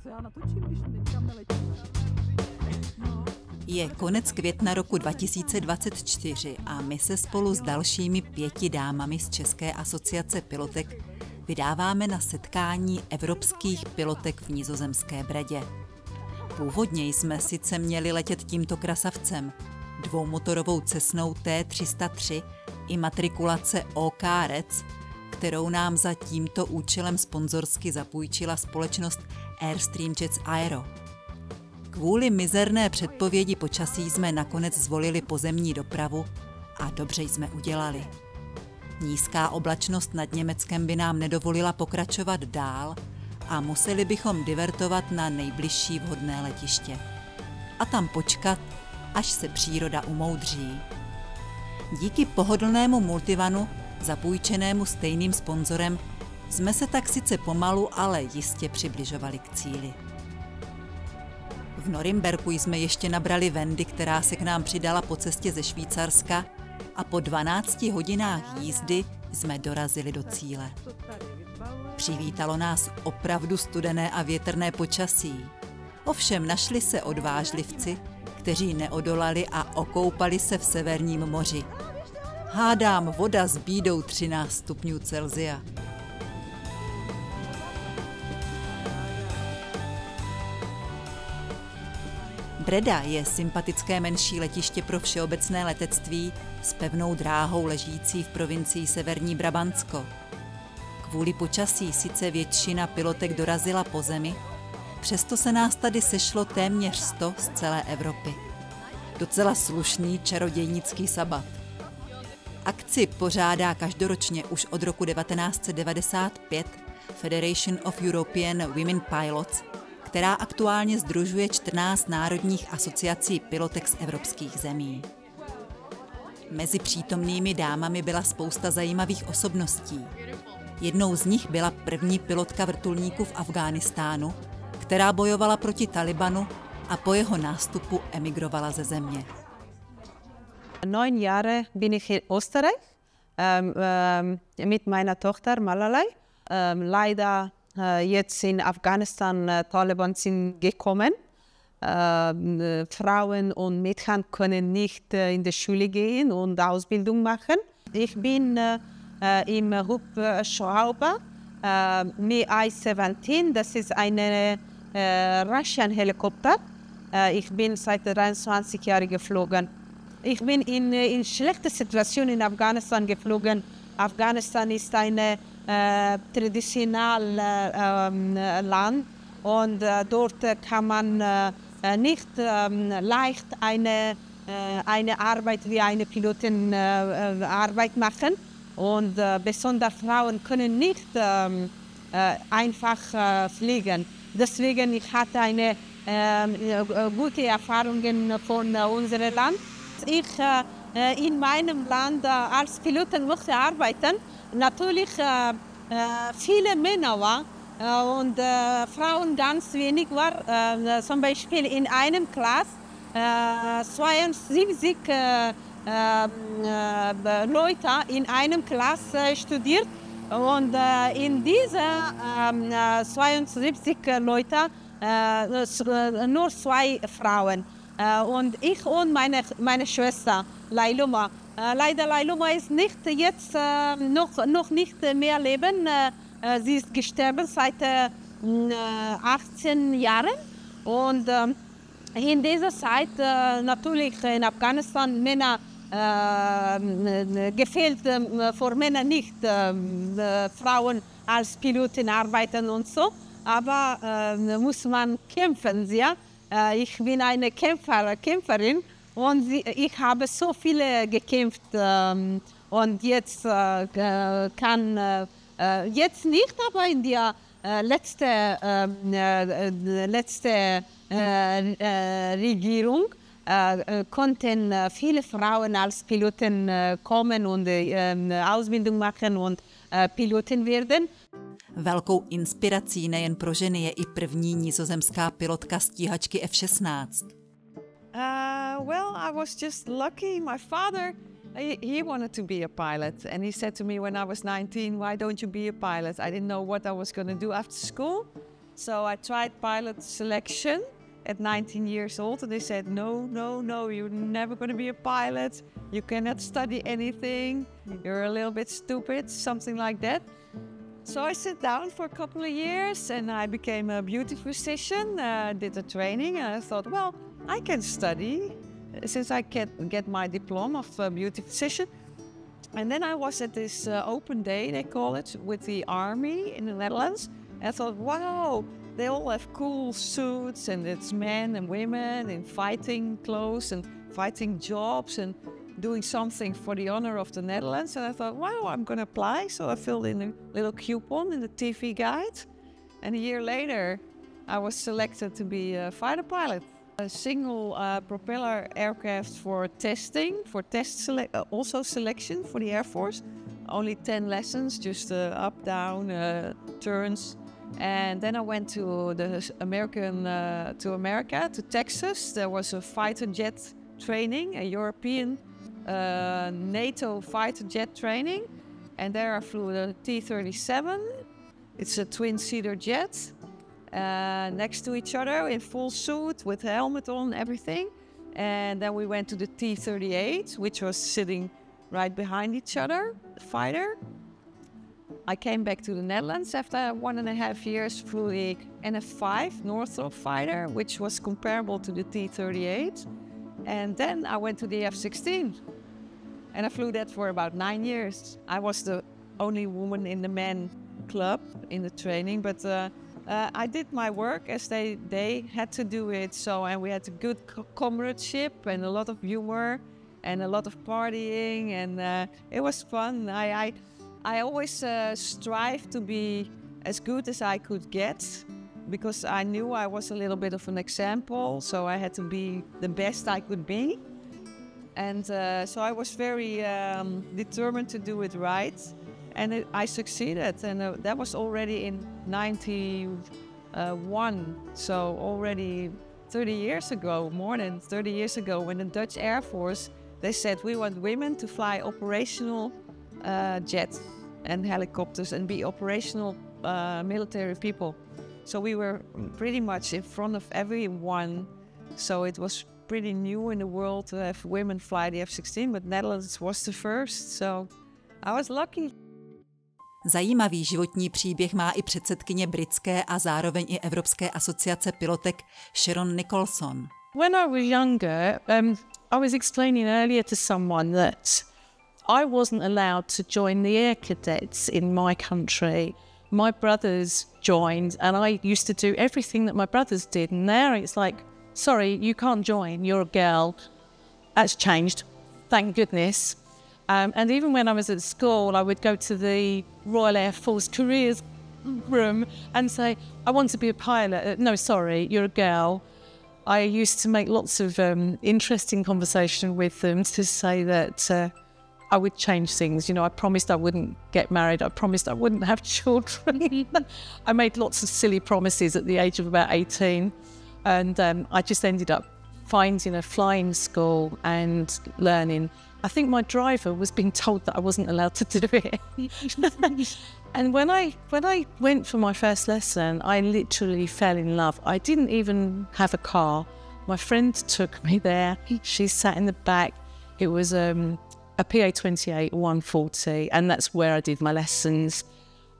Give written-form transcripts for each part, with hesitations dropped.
co já natočím, když nikam neletíme? No. Je konec května roku 2024 a my se spolu s dalšími 5 dámami z České asociace pilotek vydáváme na setkání evropských pilotek v Nizozemské Bredě. Původně jsme sice měli letět tímto krasavcem, dvoumotorovou Cessnou T303 imatrikulace OK Rec, kterou nám za tímto účelem sponzorsky zapůjčila společnost Airstream Jets Aero. Kvůli mizerné předpovědi počasí jsme nakonec zvolili pozemní dopravu a dobře jsme udělali. Nízká oblačnost nad Německem by nám nedovolila pokračovat dál a museli bychom divertovat na nejbližší vhodné letiště. A tam počkat, až se příroda umoudří. Díky pohodlnému multivanu, zapůjčenému stejným sponzorem, jsme se tak sice pomalu, ale jistě přibližovali k cíli. V Norimberku jsme ještě nabrali Wendy, která se k nám přidala po cestě ze Švýcarska, a po 12 hodinách jízdy jsme dorazili do cíle. Přivítalo nás opravdu studené a větrné počasí. Ovšem našli se odvážlivci, kteří neodolali a okoupali se v Severním moři. Hádám, voda s bídou 13 stupňů Celsia. Breda je sympatické menší letiště pro všeobecné letectví s pevnou dráhou ležící v provincii Severní Brabantsko. Kvůli počasí sice většina pilotek dorazila po zemi, přesto se nás tady sešlo téměř 100 z celé Evropy. Docela slušný čarodějnický sabat. Akci pořádá každoročně už od roku 1995 Federation of European Women Pilots, která aktuálně sdružuje 14 národních asociací pilotek z evropských zemí. Mezi přítomnými dámami byla spousta zajímavých osobností. Jednou z nich byla první pilotka vrtulníku v Afghánistánu, která bojovala proti Talibanu a po jeho nástupu emigrovala ze země. 9 Jahre bin ich in Österreich mit meiner Tochter Malalai. Leider jetzt in Afghanistan Taliban sind gekommen. Frauen und Mädchen können nicht in die Schule gehen und Ausbildung machen. Ich bin im Hubschrauber Mi-17, das ist eine Russian Helikopter. Ich bin seit 23 Jahren geflogen. Ich bin in schlechter Situation in Afghanistan geflogen. Afghanistan ist ein traditionelles Land und dort kann man nicht leicht eine Arbeit wie eine Pilotenarbeit machen. Und besonders Frauen können nicht einfach fliegen. Deswegen ich hatte eine gute Erfahrungen von unserem Land. Ich in meinem Land als Pilotin möchte arbeiten. Natürlich viele Männer waren und Frauen ganz wenig waren. Zum Beispiel in einem Klasse 72 Leute in einem Klasse studiert und in dieser 72 Leute nur 2 Frauen. Und ich und meine Schwester Lailuma. Leider Lailuma ist nicht jetzt noch nicht mehr leben. Sie ist gestorben seit 18 Jahren. Und in dieser Zeit natürlich in Afghanistan Männer gefällt für Männer nicht Frauen als Piloten arbeiten und so. Aber muss man kämpfen, ja. Ich bin eine Kämpferin und ich habe so viele gekämpft und jetzt kann jetzt nicht, aber in der letzte Regierung konnten viele Frauen als Piloten kommen und Ausbildung machen und Piloten werden. Velkou inspirací nejen pro ženy je i první nizozemská pilotka stíhačky F-16. Well, I was just lucky. My father, he wanted to be a pilot. And he said to me when I was 19, why don't you be a pilot? I didn't know what I was going to do after school. So I tried pilot selection at 19 years old, and they said, no, no, no, you're never going to be a pilot. You cannot study anything. You're a little bit stupid, something like that. So I sat down for a couple of years, and I became a beauty physician, did the training, and I thought, well, I can study since I can get my diploma of beauty physician. And then I was at this open day, they call it, with the army in the Netherlands. And I thought, wow, they all have cool suits, and it's men and women in fighting clothes and fighting jobs and doing something for the honor of the Netherlands. And I thought, wow, I'm going to apply. So I filled in a little coupon in the TV guide. And a year later, I was selected to be a fighter pilot. A single propeller aircraft for testing, for also selection for the Air Force. Only 10 lessons, just up, down, turns. And then I went to America, to Texas. There was a fighter jet training, a European NATO fighter jet training. And there I flew the T-37. It's a twin-seater jet. Next to each other in full suit with a helmet on, everything. And then we went to the T-38, which was sitting right behind each other, the fighter. I came back to the Netherlands after 1.5 years, flew the NF5 Northrop fighter, which was comparable to the T-38. And then I went to the F-16. And I flew that for about 9 years. I was the only woman in the men club in the training, but I did my work as they had to do it. So, and we had a good comradeship and a lot of humor and a lot of partying, and it was fun. I always strive to be as good as I could get, because I knew I was a little bit of an example, so I had to be the best I could be. And so I was very determined to do it right. And I succeeded, and that was already in 91, so already 30 years ago, more than 30 years ago, when the Dutch Air Force, they said, we want women to fly operational jets and helicopters and be operational military people. So we were pretty much in front of everyone, so it was pretty new in the world to have women fly the F-16, but Netherlands was the first, so I was lucky. Zajímavý životní příběh má i předsedkyně britské a zároveň i Evropské asociace pilotek Sharon Nicholson. When I was younger, I was explaining earlier to someone that I wasn't allowed to join the air cadets in my country. My brothers joined, and I used to do everything that my brothers did. And now it's like, sorry, you can't join, you're a girl. That's changed, thank goodness. And even when I was at school, I would go to the Royal Air Force careers room and say, I want to be a pilot. No, sorry, you're a girl. I used to make lots of interesting conversation with them to say that I would change things. You know, I promised I wouldn't get married. I promised I wouldn't have children. I made lots of silly promises at the age of about 18. And I just ended up finding a flying school and learning. I think my driver was being told that I wasn't allowed to do it. And when I went for my first lesson, I literally fell in love. I didn't even have a car. My friend took me there. She sat in the back. It was a PA-28 140, and that's where I did my lessons.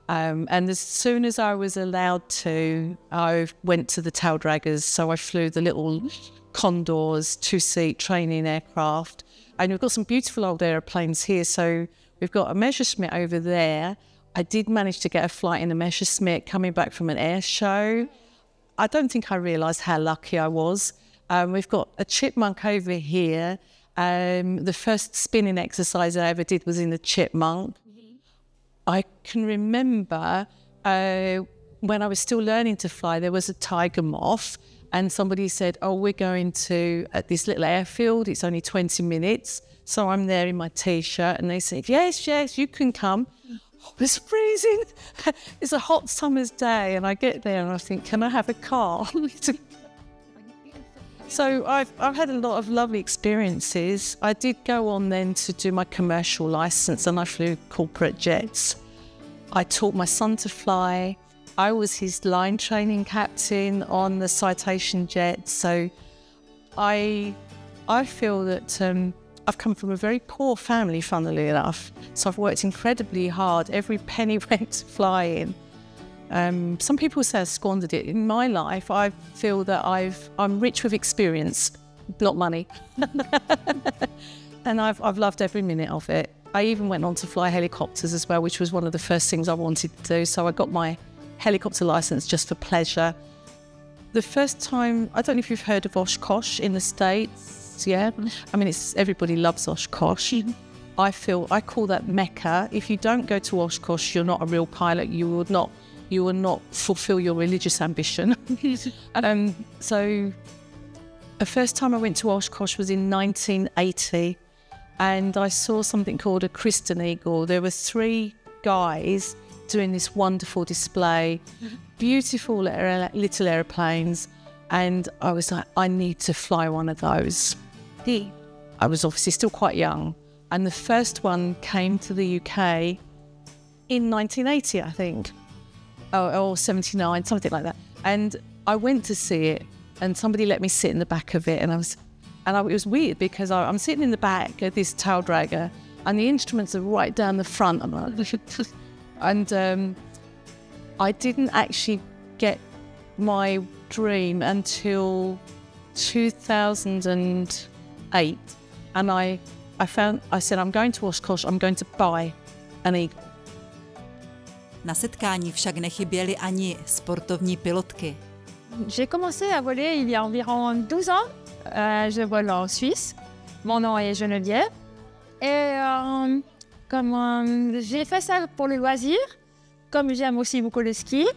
And as soon as I was allowed to, I went to the tail draggers. So I flew the little Condors, two-seat training aircraft. And we've got some beautiful old aeroplanes here. So we've got a Messerschmitt over there. I did manage to get a flight in a Messerschmitt coming back from an air show. I don't think I realised how lucky I was. We've got a Chipmunk over here. The first spinning exercise I ever did was in the Chipmunk. I can remember when I was still learning to fly, there was a tiger moth, and somebody said, oh, we're going to this little airfield, it's only 20 minutes. So I'm there in my T-shirt, and they said, yes, yes, you can come. Oh, it's freezing. It's a hot summer's day, and I get there and I think, can I have a car? So I've had a lot of lovely experiences. I did go on then to do my commercial license, and I flew corporate jets. I taught my son to fly. I was his line training captain on the citation jet. So I feel that I've come from a very poor family, funnily enough. So I've worked incredibly hard. Every penny went to flying. Some people say I squandered it. In my life, I feel that I'm rich with experience, not money. And I've loved every minute of it. I even went on to fly helicopters as well, which was one of the first things I wanted to do. So I got my helicopter license just for pleasure. The first time, I don't know if you've heard of Oshkosh in the States, yeah? I mean, everybody loves Oshkosh. I call that Mecca. If you don't go to Oshkosh, you're not a real pilot. You will not fulfill your religious ambition. So the first time I went to Oshkosh was in 1980, and I saw something called a Christen Eagle. There were 3 guys doing this wonderful display, beautiful little airplanes, and I was like, I need to fly one of those. I was obviously still quite young, and the first one came to the UK in 1980, I think, or 79, something like that. And I went to see it, and somebody let me sit in the back of it, and it was weird because I'm sitting in the back of this tail dragger, and the instruments are right down the front. And I didn't actually get my dream until 2008, and I said, I'm going to Oshkosh, I'm going to buy an Eagle. Na setkání však nechyběly ani sportovní pilotky. J'ai commencé à voler il y a environ 12 ans. Je vole en Suisse. Mon nom est Geneviève. Et j'ai fait ça pour le loisir, comme j'aime aussi beaucoup le ski.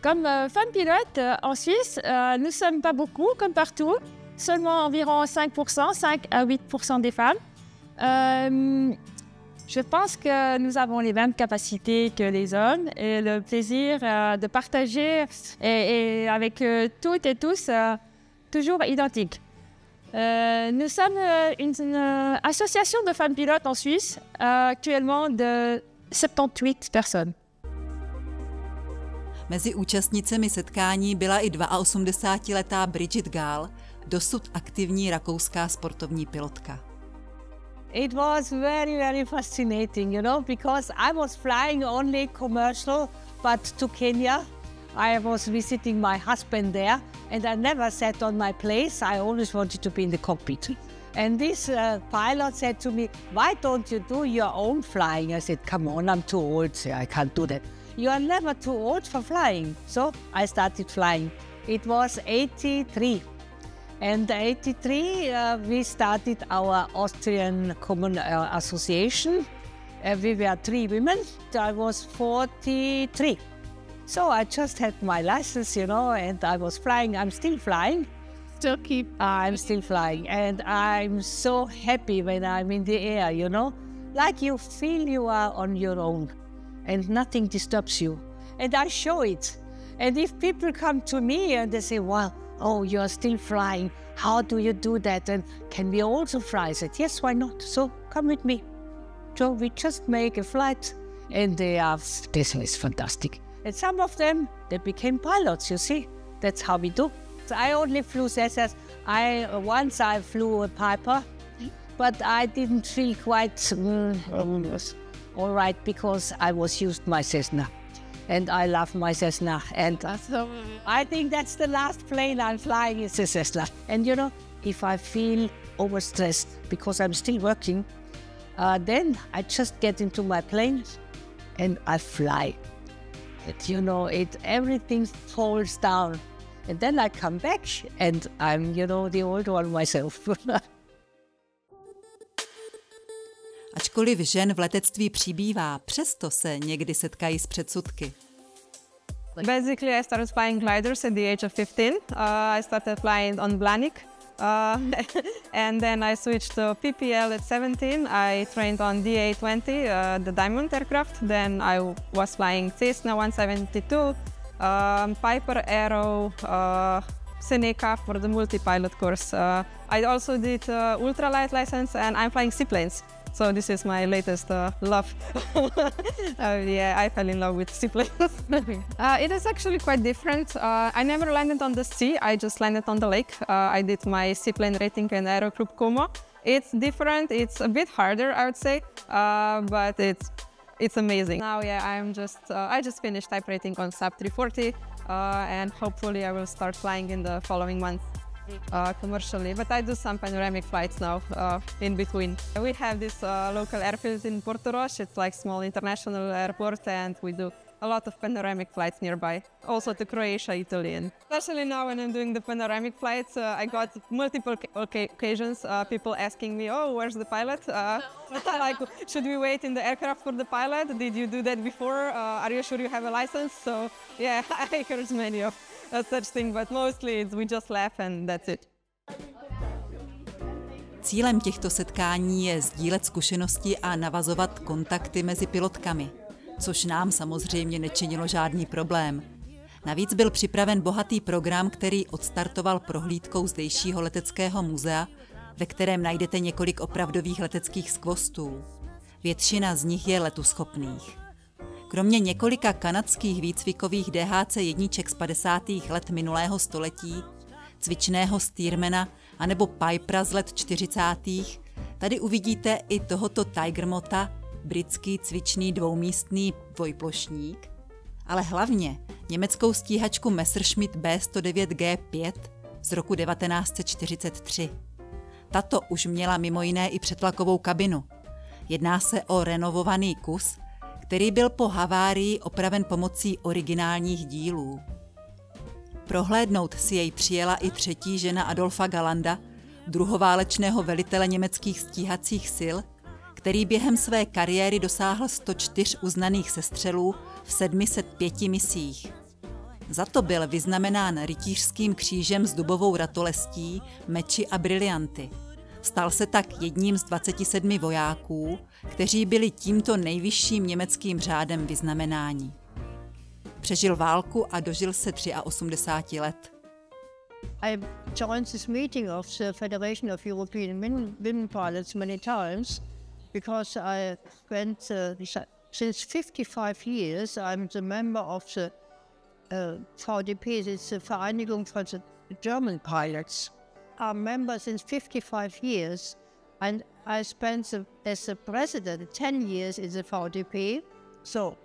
Comme femme pilote en Suisse, nous ne sommes pas beaucoup, comme partout. Seulement environ 5%, 5 à 8% des femmes. Je pense que nous avons les mêmes capacités que les hommes et le plaisir de partager et avec toutes et tous toujours identique. Nous sommes une association de femmes pilotes en Suisse, actuellement de 78 personnes. Mezi účastnicemi setkání byla i 82letá Bridget Gál, dosud aktivní rakouská sportovní pilotka. It was very, very fascinating, you know, because I was flying only commercial, but to Kenya. I was visiting my husband there, and I never sat on my place. I always wanted to be in the cockpit. And this pilot said to me, why don't you do your own flying? I said, come on, I'm too old, I can't do that. You are never too old for flying. So I started flying. It was 83. And 83, we started our Austrian Common Association. We were 3 women. I was 43. So I just had my license, you know, and I was flying. I'm still flying. I'm still flying. And I'm so happy when I'm in the air, you know. Like you feel you are on your own and nothing disturbs you. And I show it. And if people come to me and they say, wow, oh, you're still flying. How do you do that? And can we also fly? I said, yes, why not? So come with me. So we just make a flight, and this is fantastic. And some of them, they became pilots, you see. That's how we do. So I only flew Cessnas. Once I flew a Piper, but I didn't feel quite all right because I was used my Cessna. And I love my Cessna, and I think that's the last plane I'm flying is a Cessna. And you know, if I feel overstressed because I'm still working, then I just get into my plane and I fly. You know, everything falls down, and then I come back and I'm, you know, the old one myself. Ačkoliv žen v letectví přibývá, přesto se někdy setkají s předsudky. Basically, I started flying gliders at the age of 15. I started flying on Blanik. And then I switched to PPL at 17. I trained on DA-20, the Diamond aircraft. Then I was flying Cessna 172, Piper Arrow, Seneca for the multi-pilot course. I also did ultralight license, and I'm flying seaplanes. So this is my latest love. Yeah, I fell in love with seaplanes. It is actually quite different. I never landed on the sea. I just landed on the lake. I did my seaplane rating in Aero Club Como. It's different. It's a bit harder, I would say, but it's amazing. Now, yeah, I just finished type rating on SAP 340, and hopefully I will start flying in the following months. Commercially, but I do some panoramic flights now in between. We have this local airfield in Porto Roche. It's like small international airport, and we do a lot of panoramic flights nearby. Also to Croatia, Italy. And especially now when I'm doing the panoramic flights, I got multiple occasions, people asking me, oh, where's the pilot? Like, should we wait in the aircraft for the pilot? Did you do that before? Are you sure you have a license? So yeah, I heard many of such things, but mostly we just laugh and that's it. Cílem těchto setkání je sdílet zkušenosti a navazovat kontakty mezi pilotkami, což nám samozřejmě nečinilo žádný problém. Navíc byl připraven bohatý program, který odstartoval prohlídkou zdejšího leteckého muzea, ve kterém najdete několik opravdových leteckých skvostů. Většina z nich je letuschopných. Kromě několika kanadských výcvikových DHC jedniček z 50. let minulého století, cvičného Stearmana anebo Pipera z let 40. tady uvidíte i tohoto Tigermota, britský cvičný dvoumístný dvojplošník, ale hlavně německou stíhačku Messerschmitt B109G5 z roku 1943. Tato už měla mimo jiné i přetlakovou kabinu. Jedná se o renovovaný kus, který byl po havárii opraven pomocí originálních dílů. Prohlédnout si jej přijela i třetí žena Adolfa Galanda, druhoválečného velitele německých stíhacích sil, který během své kariéry dosáhl 104 uznaných sestřelů v 705 misích. Za to byl vyznamenán rytířským křížem s dubovou ratolestí, meči a brilianty. Stal se tak jedním z 27 vojáků, kteří byli tímto nejvyšším německým řádem vyznamenáni. Přežil válku a dožil se 83 let. I joined this meeting of the Federation of European Women Pilots many times because I spent since 55 years. I'm the member of the VDP, it's the Vereinigung for the German Pilots. I'm member since 55 years, and I spent as a president 10 years in the VDP, so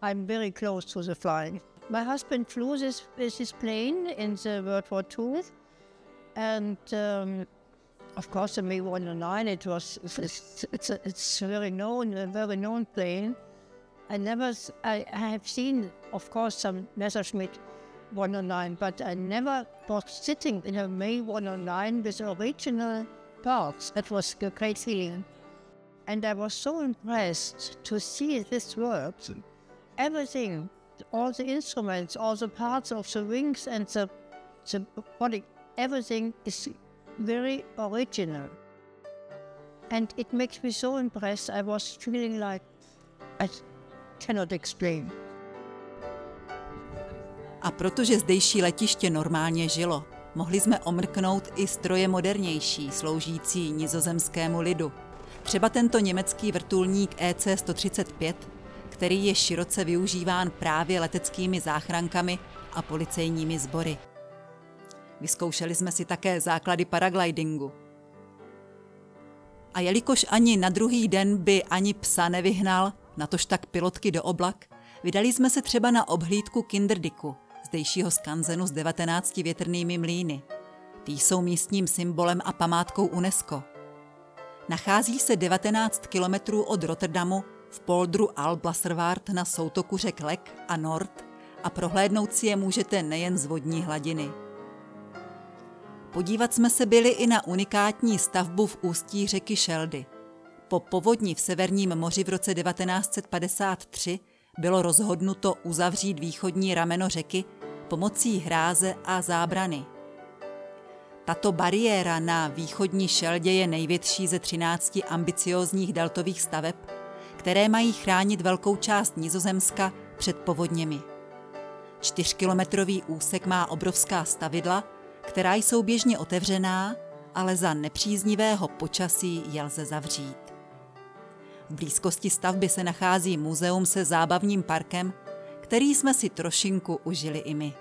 I'm very close to the flying. My husband flew with his plane in the World War II, and of course the Mi-17. It's a very known plane. I have seen, of course, some Messerschmitt 109, but I never was sitting in a Mi-17 with original parts. That was a great feeling, and I was so impressed to see this work. Everything, all the instruments, all the parts of the wings and the body, everything is very original. And it makes me so impressed. I was feeling like I cannot explain. A protože zdejší letiště normálně žilo, mohli jsme omrknout i stroje modernější, sloužící nizozemskému lidu. Třeba tento německý vrtulník EC-135, který je široce využíván právě leteckými záchrankami a policejními sbory. Vyzkoušeli jsme si také základy paraglidingu. A jelikož ani na druhý den by ani psa nevyhnal, natož tak pilotky do oblak, vydali jsme se třeba na obhlídku Kinderdijku, zdejšího skanzenu s 19 větrnými mlýny. Ty jsou místním symbolem a památkou UNESCO. Nachází se 19 kilometrů od Rotterdamu v poldru Alblasserwaard na soutoku řek Lek a Nord a prohlédnout si je můžete nejen z vodní hladiny. Podívat jsme se byli i na unikátní stavbu v ústí řeky Scheldy. Po povodni v Severním moři v roce 1953 bylo rozhodnuto uzavřít východní rameno řeky pomocí hráze a zábrany. Tato bariéra na východní Scheldě je největší ze 13 ambiciózních deltových staveb, které mají chránit velkou část Nizozemska před povodněmi. 4kilometrový úsek má obrovská stavidla, která jsou běžně otevřená, ale za nepříznivého počasí je lze zavřít. V blízkosti stavby se nachází muzeum se zábavním parkem, který jsme si trošinku užili i my.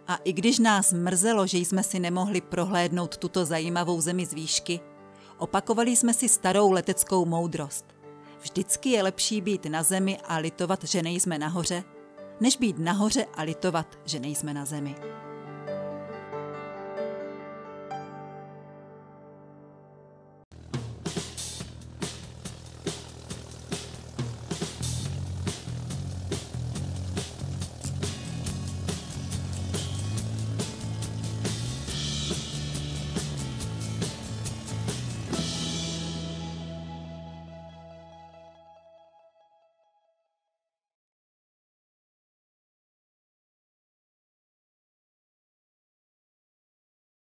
A i když nás mrzelo, že jsme si nemohli prohlédnout tuto zajímavou zemi z výšky, opakovali jsme si starou leteckou moudrost. Vždycky je lepší být na zemi a litovat, že nejsme nahoře, než být nahoře a litovat, že nejsme na zemi.